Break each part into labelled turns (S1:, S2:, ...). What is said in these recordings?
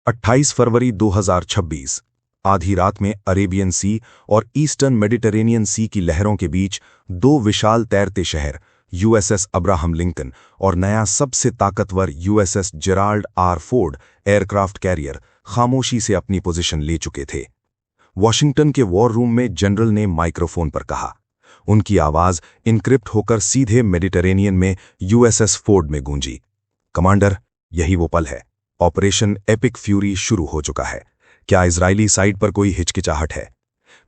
S1: 28 फरवरी 2026 आधी रात में अरेबियन सी और ईस्टर्न मेडिटरेनियन सी की लहरों के बीच दो विशाल तैरते शहर यूएसएस अब्राहम लिंकन और नया सबसे ताकतवर USS Gerald R Ford aircraft carrier खामोशी से अपनी पोजीशन ले चुके थे। वॉशिंगटन के वॉर रूम में जनरल ने माइक्रोफोन पर कहा। उनकी आवाज इनक्रिप्ट होकर सीधे मेडिटरेनियन में यूएसएस फोर्ड में गूंजी। कमांडर, यही वो पल है। ऑपरेशन एपिक फ्यूरी शुरू हो चुका है। क्या इजरायली साइड पर कोई हिचकिचाहट है?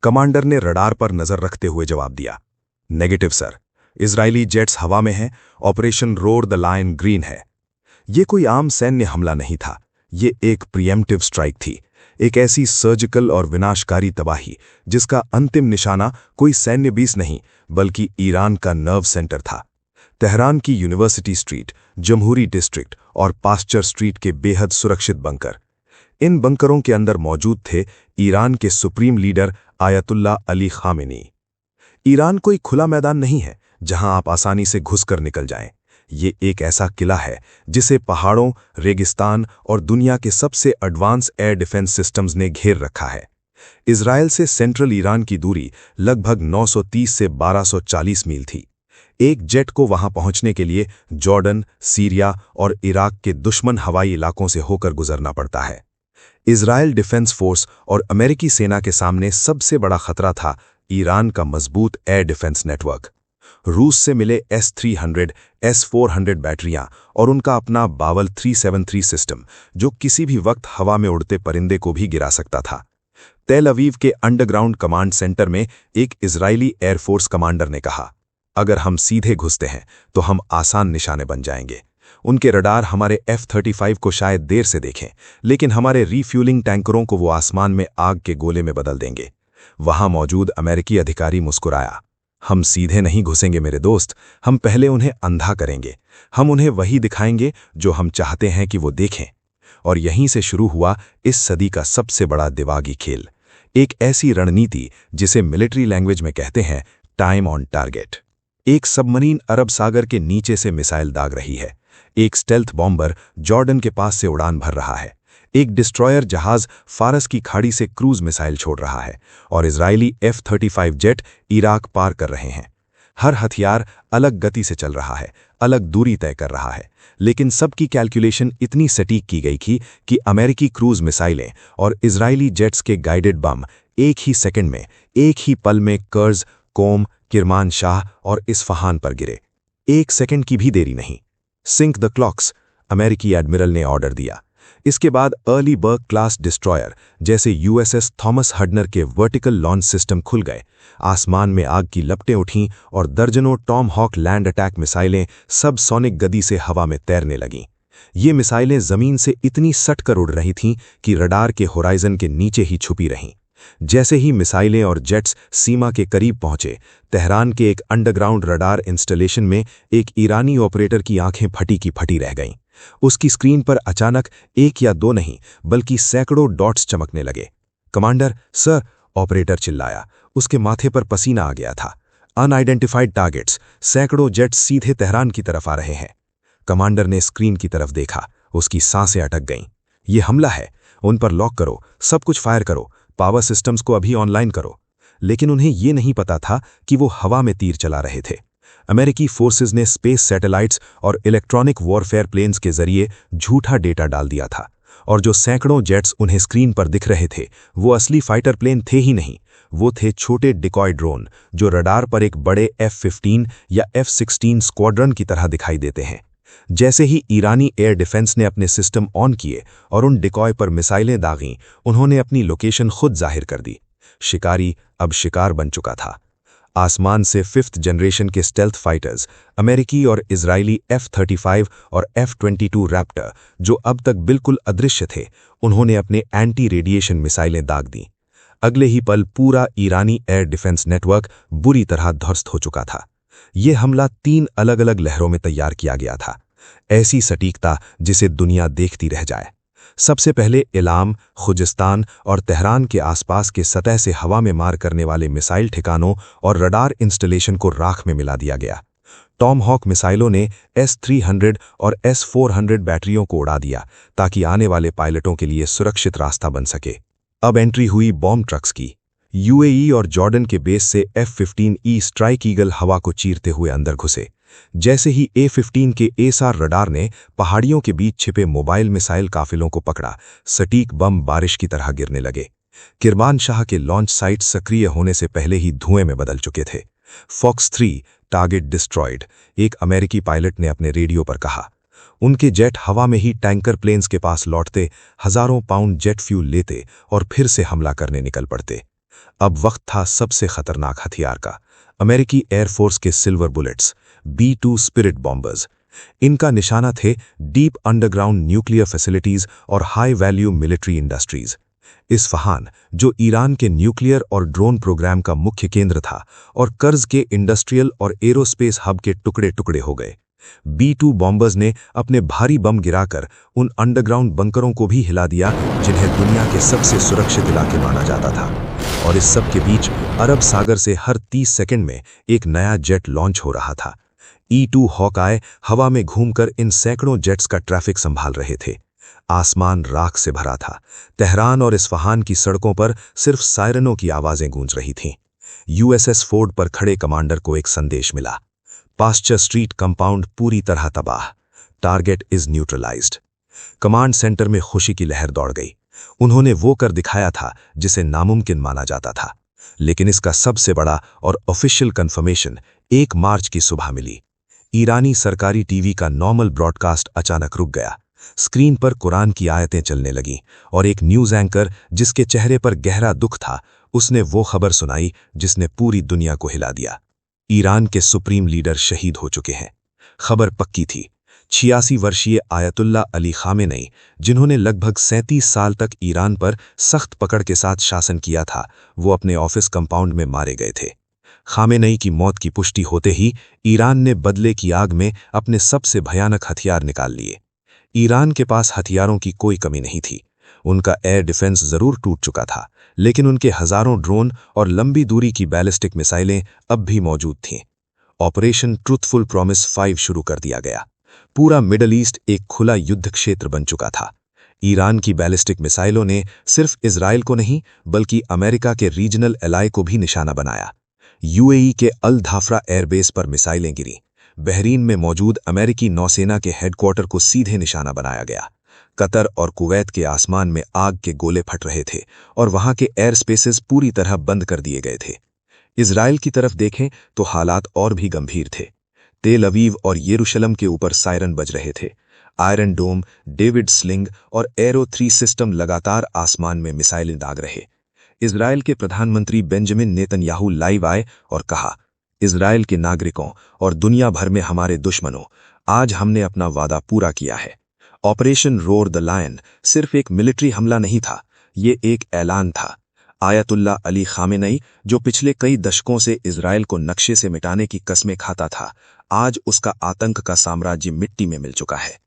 S1: कमांडर ने रडार पर नजर रखते हुए जवाब दिया, नेगेटिव सर। इजरायली जेट्स हवा में हैं। Operation roar the lion green है। ये कोई आम सैन्य हमला नहीं था। ये एक प्रीएम्प्टिव स्ट्राइक थी, एक ऐसी सर्जिकल और विनाशकारी तबाही जिसका अंतिम निशाना कोई सैन्य बेस नहीं बल्कि ईरान का नर्व सेंटर था। तेहरान की यूनिवर्सिटी स्ट्रीट, जमहूरी डिस्ट्रिक्ट और पास्चर स्ट्रीट के बेहद सुरक्षित बंकर। इन बंकरों के अंदर मौजूद थे ईरान के supreme leader ayatollah Ali Khamenei. Iran कोई खुला मैदान नहीं है जहां आप आसानी से घुसकर निकल जाएं। ये एक ऐसा किला है जिसे पहाड़ों, रेगिस्तान और दुनिया के सबसे एडवांस एयर डिफेंस सिस्टम्स ने घेर रखा है। इजरायल से सेंट्रल ईरान की दूरी लगभग 930 से 1240 मील थी। एक जेट को वहां पहुंचने के लिए जॉर्डन, सीरिया और इराक के दुश्मन हवाई इलाकों से होकर गुजरना पड़ता है। इजरायल डिफेंस फोर्स और अमेरिकी सेना के सामने सबसे बड़ा खतरा था ईरान का मजबूत एयर डिफेंस नेटवर्क। रूस से मिले S-300, S-400 बैटरियां और उनका अपना बावल 373 सिस्टम जो किसी भी वक्त हवा में उड़ते परिंदे को भी गिरा सकता था। तेल अवीव के अंडरग्राउंड कमांड सेंटर में एक इजरायली एयरफोर्स कमांडर ने कहा, अगर हम सीधे घुसते हैं तो हम आसान निशाने बन जाएंगे। उनके रडार हमारे F-35 को शायद देर से देखें, लेकिन हमारे रीफ्यूलिंग टैंकरों को वो आसमान में आग के गोले में बदल देंगे। वहां मौजूद अमेरिकी अधिकारी मुस्कुराया, हम सीधे नहीं घुसेंगे मेरे दोस्त, हम पहले उन्हें अंधा करेंगे। हम उन्हें वही दिखाएंगे जो हम चाहते हैं कि वो देखें। और यहीं से शुरू हुआ इस सदी का सबसे बड़ा दिमागी खेल, एक ऐसी रणनीति जिसे मिलिट्री लैंग्वेज में कहते हैं टाइम ऑन टारगेट। एक सबमरीन अरब सागर के नीचे से मिसाइल दाग रही है। एक स्टेल्थ बॉम्बर जॉर्डन के पास से उड़ान भर रहा है। एक डिस्ट्रॉयर जहाज फारस की खाड़ी से क्रूज मिसाइल छोड़ रहा है और इजरायली F-35 जेट इराक पार कर रहे हैं। हर हथियार अलग गति से चल रहा है, अलग दूरी तय कर रहा है, लेकिन सबकी कैलकुलेशन इतनी सटीक की गई थी कि अमेरिकी क्रूज मिसाइलें और इजरायली जेट्स के गाइडेड बम एक ही सेकंड में, एक ही पल में कर्ज, कोम, किरमान शाह और इस्फहान पर गिरे। 1 सेकंड की भी देरी नहीं। सिंक द क्लॉक्स, अमेरिकी एडमिरल ने ऑर्डर दिया। इसके बाद अर्ली बर्ग क्लास डिस्ट्रॉयर जैसे यूएसएस थॉमस हडनर के वर्टिकल लॉन्च सिस्टम खुल गए। आसमान में आग की लपटें उठीं और दर्जनों टॉम हॉक लैंड अटैक मिसाइलें सब सोनिक गति से हवा में तैरने लगीं। ये मिसाइलें जमीन से इतनी सटकर उड़ रही थीं कि रडार के होराइजन के नीचे ही छुपी रहीं। जैसे ही मिसाइलें और जेट्स सीमा के करीब पहुंचे, तेहरान के एक अंडरग्राउंड रडार इंस्टॉलेशन में एक ईरानी ऑपरेटर की आंखें फटी की फटी रह गईं। उसकी स्क्रीन पर अचानक 1 या 2 नहीं बल्कि सैकड़ों डॉट्स चमकने लगे। कमांडर सर, ऑपरेटर चिल्लाया। उसके माथे पर पसीना आ गया था। अनआइडेंटिफाइड टारगेट्स, सैकड़ों जेट्स सीधे तेहरान की तरफ आ रहे हैं। कमांडर ने स्क्रीन की तरफ देखा। उसकी सांसें अटक गईं। ये हमला है, उन पर लॉक करो, सब कुछ फायर करो, पावर सिस्टम्स को अभी ऑनलाइन करो। लेकिन उन्हें ये नहीं पता था कि वो हवा में तीर चला रहे थे। अमेरिकी फोर्सेस ने स्पेस सैटेलाइट्स और इलेक्ट्रॉनिक वॉरफेयर प्लेन्स के जरिए झूठा डेटा डाल दिया था, और जो सैकड़ों जेट्स उन्हें स्क्रीन पर दिख रहे थे वो असली फाइटर प्लेन थे ही नहीं। वो थे छोटे डिकॉय ड्रोन जो रडार पर एक बड़े F-15 या F-16 स्क्वाड्रन की तरह दिखाई देते हैं। जैसे ही ईरानी एयर डिफेंस ने अपने सिस्टम ऑन किए और उन डिकॉय पर मिसाइलें दागीं, उन्होंने अपनी लोकेशन खुद जाहिर कर दी। शिकारी अब शिकार बन चुका था। आसमान से 5th जनरेशन के स्टेल्थ फाइटर्स, अमेरिकी और इजरायली F-35 और F-22 रैप्टर, जो अब तक बिल्कुल अदृश्य थे, उन्होंने अपने एंटी रेडिएशन मिसाइलें दाग दी। अगले ही पल पूरा ईरानी एयर डिफेंस नेटवर्क बुरी तरह ध्वस्त हो चुका था। ये हमला 3 अलग-अलग लहरों में तैयार किया गया था, ऐसी सटीकता जिसे दुनिया देखती रह जाए। सबसे पहले इलाम, खुजिस्तान और तेहरान के आसपास के सतह से हवा में मार करने वाले मिसाइल ठिकानों और रडार इंस्टॉलेशन को राख में मिला दिया गया। टॉमहॉक मिसाइलों ने S-300 और S-400 बैटरियों को उड़ा दिया ताकि आने वाले पायलटों के लिए सुरक्षित रास्ता बन सके। अब एंट्री हुई बॉम्ब ट्रक्स की। यूएई और जॉर्डन के बेस से F-15E स्ट्राइक ईगल हवा को चीरते हुए अंदर घुसे। जैसे ही A-15 के एसआर रडार ने पहाड़ियों के बीच छिपे मोबाइल मिसाइल काफिलों को पकड़ा, सटीक बम बारिश की तरह गिरने लगे। किरमानशाह के लॉन्च साइट सक्रिय होने से पहले ही धुएं में बदल चुके थे। फॉक्स 3 टारगेट डिस्ट्रॉयड, एक अमेरिकी पायलट ने अपने रेडियो पर कहा। उनके जेट हवा में ही टैंकर प्लेन्स के पास लौटते, हजारों पाउंड जेट फ्यूल लेते और फिर से हमला करने निकल पड़ते। अब वक्त था सबसे खतरनाक हथियार का, अमेरिकी एयरफोर्स के silver bullets, B-2 spirit bombers. इनका निशाना थे डीप अंडरग्राउंड न्यूक्लियर फैसिलिटीज और high value military industries. Isfahan, जो ईरान के न्यूक्लियर और ड्रोन प्रोग्राम का मुख्य केंद्र था और कर्ज के इंडस्ट्रियल और एरोस्पेस हब के टुकड़े टुकड़े हो गए। B-2 बॉम्बर्स ने अपने भारी बम गिराकर उन अंडरग्राउंड बंकरों को भी हिला दिया जिन्हें दुनिया के सबसे सुरक्षित इलाके माना जाता था। और इस सब के बीच अरब सागर से हर 30 सेकंड में एक नया जेट लॉन्च हो रहा था। E-2 हॉकआय हवा में घूमकर इन सैकड़ों जेट्स का ट्रैफिक संभाल रहे थे। आसमान राख से भरा था। तेहरान और इस्फहान की सड़कों पर सिर्फ सायरनों की आवाजें गूंज रही थीं। USS फोर्ड पर खड़े कमांडर को एक संदेश मिला। पास्चर स्ट्रीट कंपाउंड पूरी तरह तबाह। Target is neutralised. Command centre में खुशी की लहर दौड़ गई। उन्होंने वो कर दिखाया था जिसे नामुमकिन माना जाता था। लेकिन इसका सबसे बड़ा और ऑफिशियल कंफर्मेशन 1 मार्च की सुबह मिली। ईरानी सरकारी टीवी का नॉर्मल ब्रॉडकास्ट अचानक रुक गया। स्क्रीन पर कुरान की आयतें चलने लगीं और एक न्यूज एंकर जिसके चेहरे पर गहरा दुख था, उसने वो खबर सुनाई जिसने पूरी दुनिया को हिला दिया। ईरान के सुप्रीम लीडर शहीद हो चुके हैं। खबर पक्की थी। 86 वर्षीय आयतुल्ला अली खामेनेई, जिन्होंने लगभग 37 साल तक ईरान पर सख्त पकड़ के साथ शासन किया था, वो अपने ऑफिस कंपाउंड में मारे गए थे। खामेनेई की मौत की पुष्टि होते ही ईरान ने बदले की आग में अपने सबसे भयानक हथियार निकाल लिए। ईरान के पास हथियारों की कोई कमी नहीं थी। उनका एयर डिफेंस जरूर टूट चुका था, लेकिन उनके हजारों ड्रोन और लंबी दूरी की बैलिस्टिक मिसाइलें अब भी मौजूद थीं। ऑपरेशन ट्रूथफुल प्रॉमिस 5 शुरू कर दिया गया। पूरा मिडल ईस्ट एक खुला युद्ध क्षेत्र बन चुका था। ईरान की बैलिस्टिक मिसाइलों ने सिर्फ इजराइल को नहीं, बल्कि अमेरिका के रीजनल एलाई को भी निशाना बनाया। यूएई के अल धाफरा एयरबेस पर मिसाइलें गिरीं। बहरीन में मौजूद अमेरिकी नौसेना के हेडक्वार्टर को सीधे निशाना बनाया गया। कतर और कुवैत के आसमान में आग के गोले फट रहे थे और वहां के एयर स्पेसेस पूरी तरह बंद कर दिए गए थे। इजराइल की तरफ देखें तो हालात और भी गंभीर थे। तेल अवीव और यरूशलेम के ऊपर सायरन बज रहे थे। आयरन डोम, डेविड स्लिंग और एरो 3 सिस्टम लगातार आसमान में मिसाइलें दाग रहे। इजराइल के प्रधानमंत्री बेंजामिन नेतन्याहू लाइव आए और कहा, इजराइल के नागरिकों और दुनिया भर में हमारे दुश्मनों, आज हमने अपना वादा पूरा किया है। ऑपरेशन रोर द लायन सिर्फ एक मिलिट्री हमला नहीं था, ये एक ऐलान था। आयतुल्ला अली खामेनेई, जो पिछले कई दशकों से इजराइल को नक्शे से मिटाने की कस्में खाता था, आज उसका आतंक का साम्राज्य मिट्टी में मिल चुका है।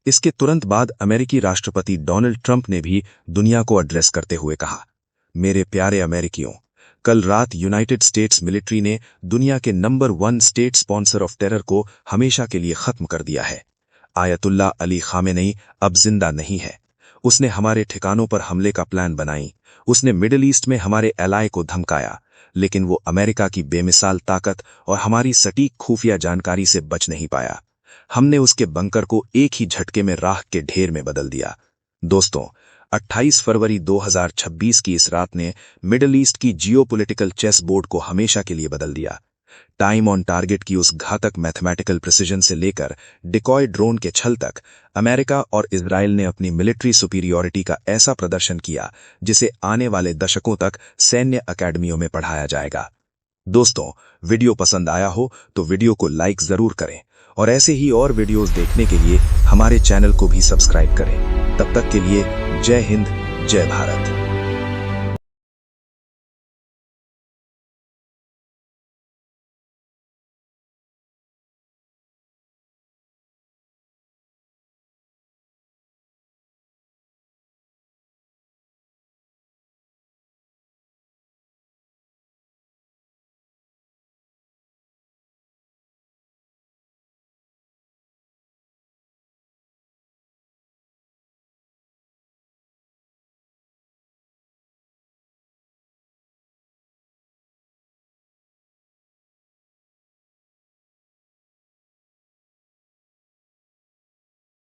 S1: इसके तुरंत बाद अमेरिकी राष्ट्रपति डोनाल्ड ट्रंप ने भी दुनिया को एड्रेस करते हुए कहा, मेरे प्यारे अमेरिकियों, कल रात यूनाइटेड स्टेट्स मिलिट्री ने दुनिया के number 1 state sponsor of terror को हमेशा के लिए खत्म कर दिया है। आयतुल्ला अली खामेनेई अब जिंदा नहीं है। उसने हमारे ठिकानों पर हमले का प्लान बनाई, उसने मिडिल ईस्ट में हमारे एलाई को धमकाया, लेकिन वो अमेरिका की बेमिसाल ताकत और हमारी सटीक खुफिया जानकारी से बच नहीं पाया। हमने उसके बंकर को एक ही झटके में राख के ढेर में बदल दिया। दोस्तों, 28 फरवरी 2026 की इस रात ने मिडिल ईस्ट की जियोपॉलिटिकल चेस बोर्ड को हमेशा के लिए बदल दिया। टाइम ऑन टारगेट की उस घातक मैथमेटिकल प्रिसिजन से लेकर डिकॉय ड्रोन के छल तक, अमेरिका और इजराइल ने अपनी मिलिट्री सुपीरियॉरिटी का ऐसा प्रदर्शन किया जिसे आने वाले दशकों तक सैन्य अकेडमियों में पढ़ाया जाएगा। दोस्तों, वीडियो पसंद आया हो तो वीडियो को लाइक जरूर करें और ऐसे ही और वीडियोस देखने के लिए हमारे चैनल को भी सब्सक्राइब करें। तब तक के लिए जय हिंद, जय भारत।